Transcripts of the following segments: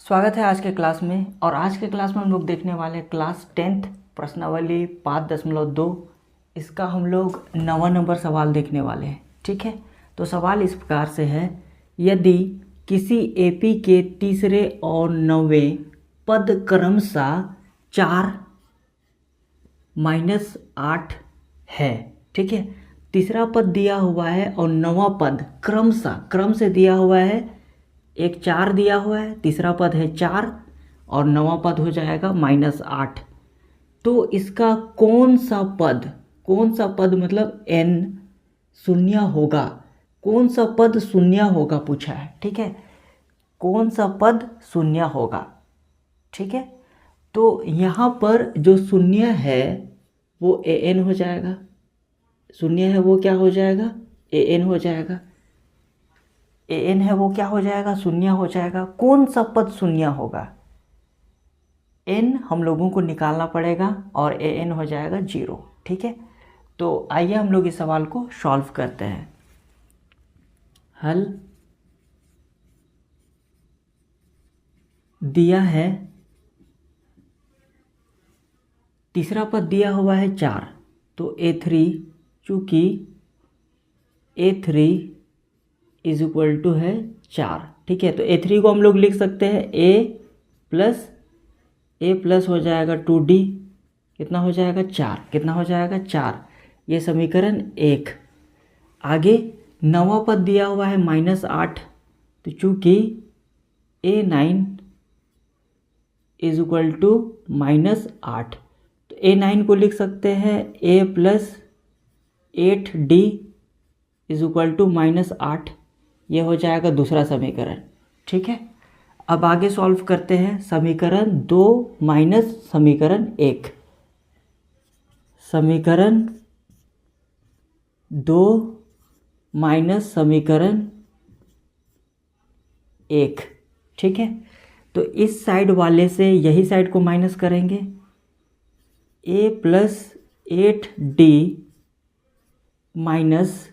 स्वागत है आज के क्लास में। और आज के क्लास में हम लोग देखने वाले हैं क्लास 10th प्रश्नावली 5.2। इसका हम लोग 9वां नंबर सवाल देखने वाले हैं। ठीक है, तो सवाल इस प्रकार से है, यदि किसी एपी के तीसरे और 9वें पद क्रमशः 4 -8 है। ठीक है, तीसरा पद दिया हुआ है और 9वां पद क्रमशः क्रम से दिया हुआ है। एक 4 दिया हुआ है, तीसरा पद है 4 और 9वां पद हो जाएगा -8। तो इसका कौन सा पद मतलब n शून्य होगा, कौन सा पद शून्य होगा पूछा है। ठीक है, कौन सा पद शून्य होगा। ठीक है, तो यहाँ पर जो शून्य है वो an हो जाएगा। शून्य है वो क्या हो जाएगा, an हो जाएगा। an है वो क्या हो जाएगा, शून्य हो जाएगा। कौन सा पद शून्य होगा, n हम लोगों को निकालना पड़ेगा और an हो जाएगा 0। ठीक है, तो आइए हम लोग इस सवाल को सॉल्व करते हैं। हल दिया है, तीसरा पद दिया हुआ है 4, तो a3, चूँकि a3 इज इक्वल टू है 4। ठीक है, तो a3 को हम लोग लिख सकते हैं a प्लस हो जाएगा 2d, कितना हो जाएगा 4, कितना हो जाएगा 4। ये समीकरण 1। आगे 9वां पद दिया हुआ है -8, तो चूँकि a9 इज इक्वल टू -8, तो a9 को लिख सकते हैं a plus 8d is equal to -8। ये हो जाएगा दूसरा समीकरण। ठीक है, अब आगे सॉल्व करते हैं। समीकरण 2 माइनस समीकरण 1, समीकरण 2 माइनस समीकरण 1। ठीक है, तो इस साइड वाले से यही साइड को माइनस करेंगे। a plus 8d minus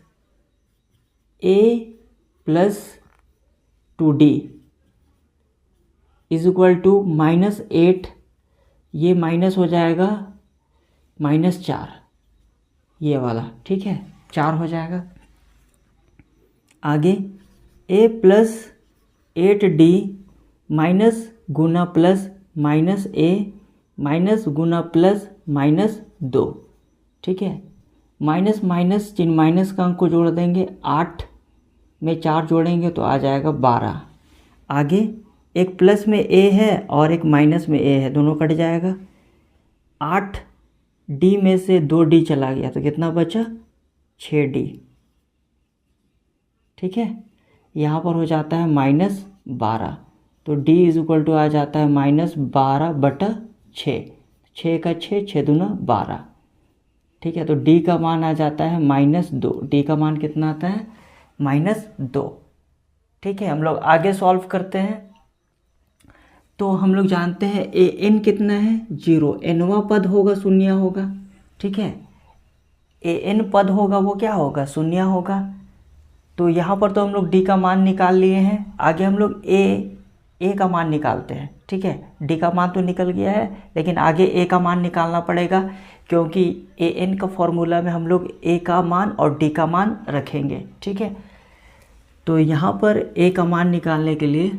a plus 2d is equal to -8, ये माइनस हो जाएगा -4, ये वाला। ठीक है, 4 हो जाएगा। आगे a plus 8d minus Guna plus minus a minus Guna plus -2। ठीक है, माइनस माइनस चिन्ह माइनस का अंक को जोड़ देंगे, 8 में 4 जोड़ेंगे तो आ जाएगा 12। आगे एक प्लस में a है और एक माइनस में a है, दोनों कट जाएगा। 8d में से 2d चला गया तो कितना बचा, 6d। ठीक है, यहाँ पर हो जाता है -12, तो d इज इक्वल टू आ जाता है -12/6, 6 का 6, 6 दूना 12। ठीक है, तो d का मान आ जाता है -2। d का मान कितना आता है, -2। ठीक है, हम लोग आगे सॉल्व करते हैं। तो हम लोग जानते हैं an कितना है, 0। nवां पद होगा शून्य होगा। ठीक है, an पद होगा वो क्या होगा, शून्य होगा। तो यहाँ पर तो हम लोग d का मान निकाल लिए हैं। आगे हम लोग a का मान निकालते हैं। ठीक है, d का मान तो निकल गया है, लेकिन आगे a का मान निकालना पड़ेगा, क्योंकि an का फॉर्मूला में हम लोग a का मान और d का मान रखेंगे। ठीक है, तो यहाँ पर a का मान निकालने के लिए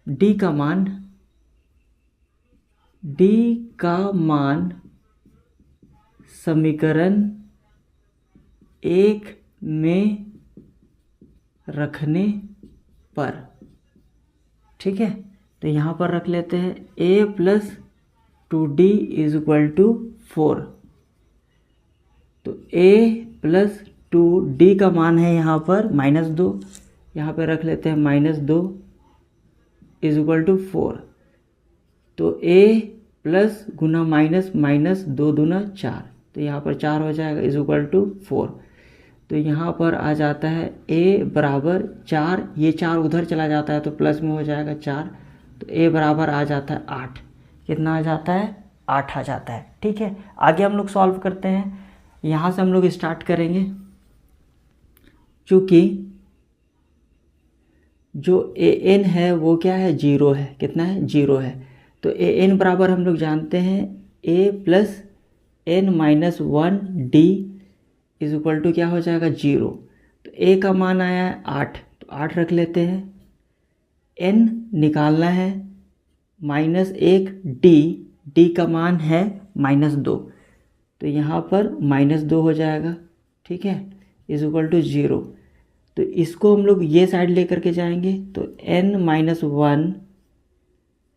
d का मान समीकरण 1 में रखने पर। ठीक है, तो यहाँ पर रख लेते हैं a plus 2d is equal to 4। तो a प्लस 2d का मान है यहाँ पर -2, यहाँ पे रख लेते हैं -2 इज इक्वल टू 4। तो a plus Guna minus minus 2 दूना 4, तो यहाँ पर 4 हो जाएगा इज इक्वल टू 4। तो यहाँ पर आ जाता है a बराबर 4, ये 4 उधर चला जाता है तो प्लस में हो जाएगा 4, तो a बराबर आ जाता है 8। कितना आ जाता है, 8 आ जाता है। ठीक है, आगे हम लोग सॉल्व करते हैं। यहाँ से हम लोग स्टार्ट करेंगे। चूँकि जो ए एन है वो क्या है, जीरो है। कितना है, जीरो है। तो ए एन बराबर हम लोग जानते हैं A plus N minus one D is equal to क्या हो जाएगा, जीरो। तो ए का मान आया है 8, तो 8 रख लेते हैं। एन निकालना है, माइनस एक डी का मान है -2, तो यहाँ पर -2 हो जाएगा। ठीक है, इज इक्वल टू जीरो। तो इसको हम लोग ये साइड लेकर के जाएंगे, तो n-1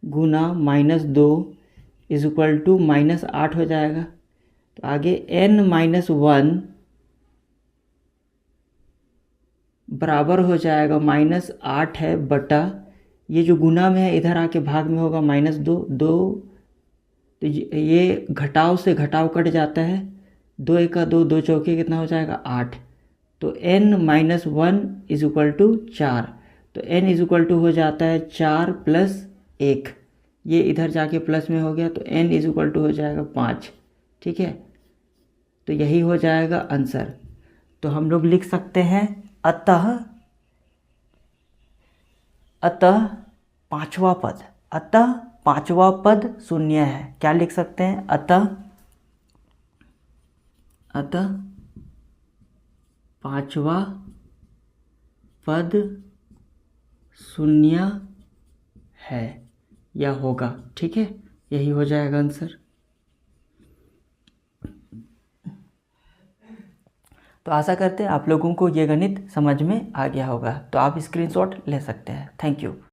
Guna -2 is equal to -8 हो जाएगा। तो आगे n-1 बराबर हो जाएगा -8 है बटा, ये जो गुना में है इधर आके भाग में होगा -2, तो ये घटाव से घटाव कट जाता है, 2 एका 2, 2 चौके कितना हो जाएगा, 8। तो n-1 इज इक्वल टू 4। तो n इज इक्वल टू हो जाता है 4 + 1, ये इधर जाके प्लस में हो गया, तो n इज इक्वल टू हो जाएगा 5। ठीक है, तो यही हो जाएगा आंसर। तो हम लोग लिख सकते हैं अतः पांचवा पद शून्य है। क्या लिख सकते हैं, अतः पांचवा पद शून्य है या होगा। ठीक है, यही हो जाएगा आंसर। तो आशा करते हैं आप लोगों को ये गणित समझ में आ गया होगा। तो आप स्क्रीनशॉट ले सकते हैं। Thank you.